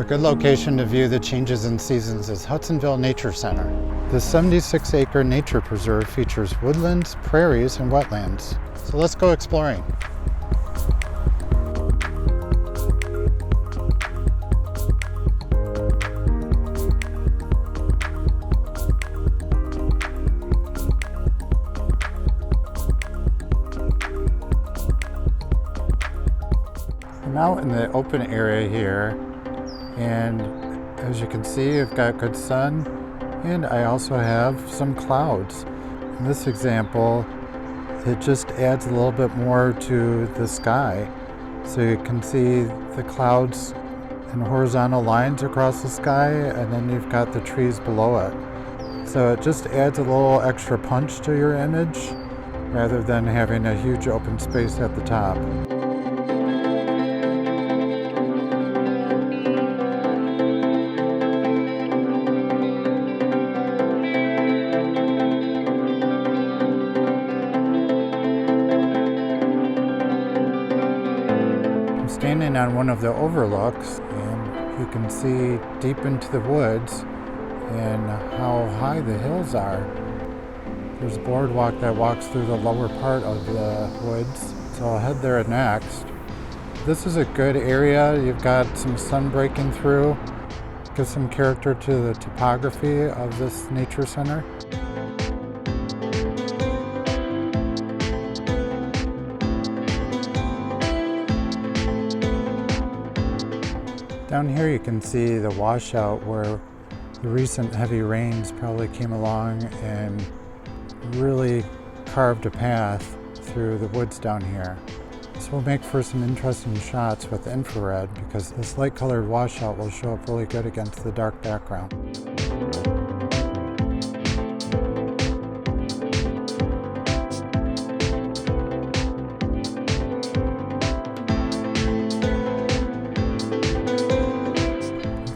A good location to view the changes in seasons is Hudsonville Nature Center. The 76-acre nature preserve features woodlands, prairies, and wetlands. So let's go exploring. I'm out in the open area here, and as you can see, I've got good sun, and I also have some clouds. In this example, it just adds a little bit more to the sky. So you can see the clouds and horizontal lines across the sky, and then you've got the trees below it. So it just adds a little extra punch to your image, rather than having a huge open space at the top. Standing on one of the overlooks, and you can see deep into the woods and how high the hills are. There's a boardwalk that walks through the lower part of the woods, so I'll head there next. This is a good area. You've got some sun breaking through, gives some character to the topography of this nature center. Down here you can see the washout where the recent heavy rains probably came along and really carved a path through the woods down here. This will make for some interesting shots with infrared because this light colored washout will show up really good against the dark background.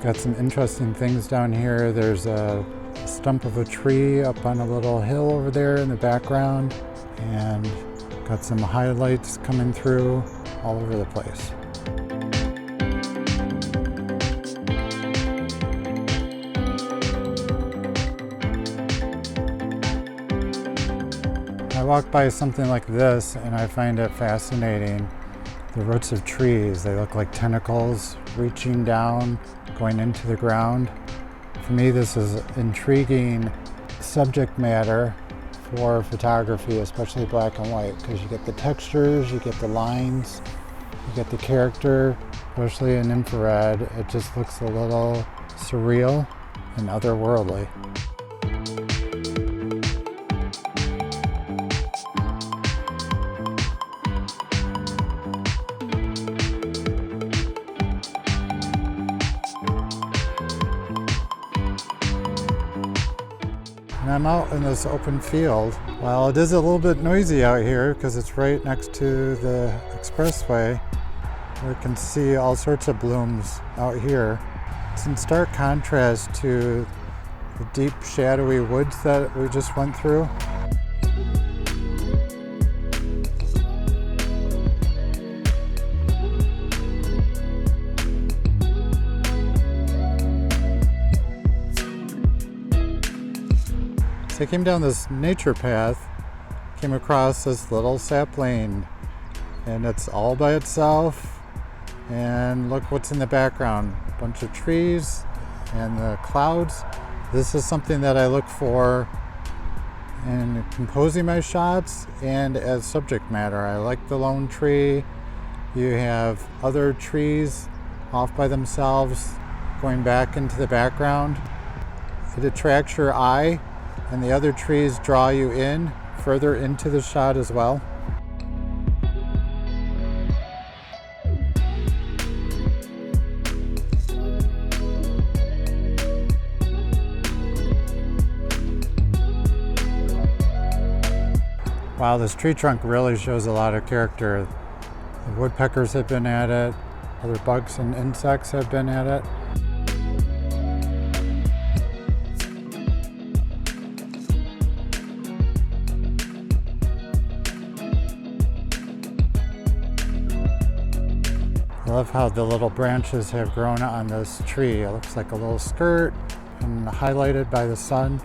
Got some interesting things down here. There's a stump of a tree up on a little hill over there in the background, and got some highlights coming through all over the place. I walk by something like this and I find it fascinating. The roots of trees, they look like tentacles reaching down, going into the ground. For me, this is intriguing subject matter for photography, especially black and white, because you get the textures, you get the lines, you get the character, especially in infrared. It just looks a little surreal and otherworldly. And I'm out in this open field. While it is a little bit noisy out here because it's right next to the expressway, we can see all sorts of blooms out here. It's in stark contrast to the deep shadowy woods that we just went through. So I came down this nature path, came across this little sapling, and it's all by itself. And look what's in the background, a bunch of trees and the clouds. This is something that I look for in composing my shots and as subject matter. I like the lone tree. You have other trees off by themselves going back into the background. It attracts your eye, and the other trees draw you in further into the shot as well. Wow, this tree trunk really shows a lot of character. The woodpeckers have been at it, other bugs and insects have been at it. love how the little branches have grown on this tree. It looks like a little skirt and highlighted by the sun.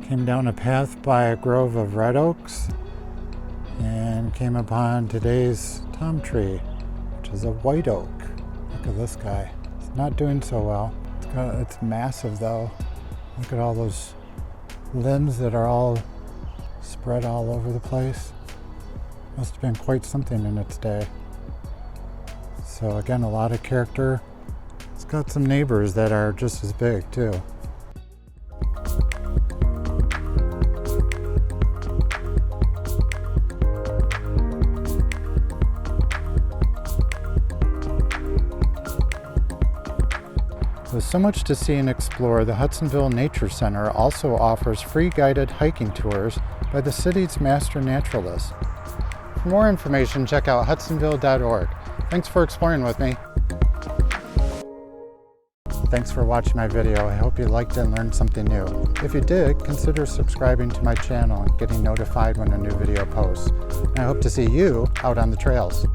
Came down a path by a grove of red oaks and came upon today's tom tree, which is a white oak. Look at this guy. It's not doing so well. It's massive though. Look at all those limbs that are all spread all over the place. Must have been quite something in its day. So again, a lot of character. It's got some neighbors that are just as big too. With so much to see and explore, the Hudsonville Nature Center also offers free guided hiking tours by the city's master naturalists. For more information, check out hudsonville.org. Thanks for exploring with me. Thanks for watching my video. I hope you liked it and learned something new. If you did, consider subscribing to my channel and getting notified when a new video posts. And I hope to see you out on the trails.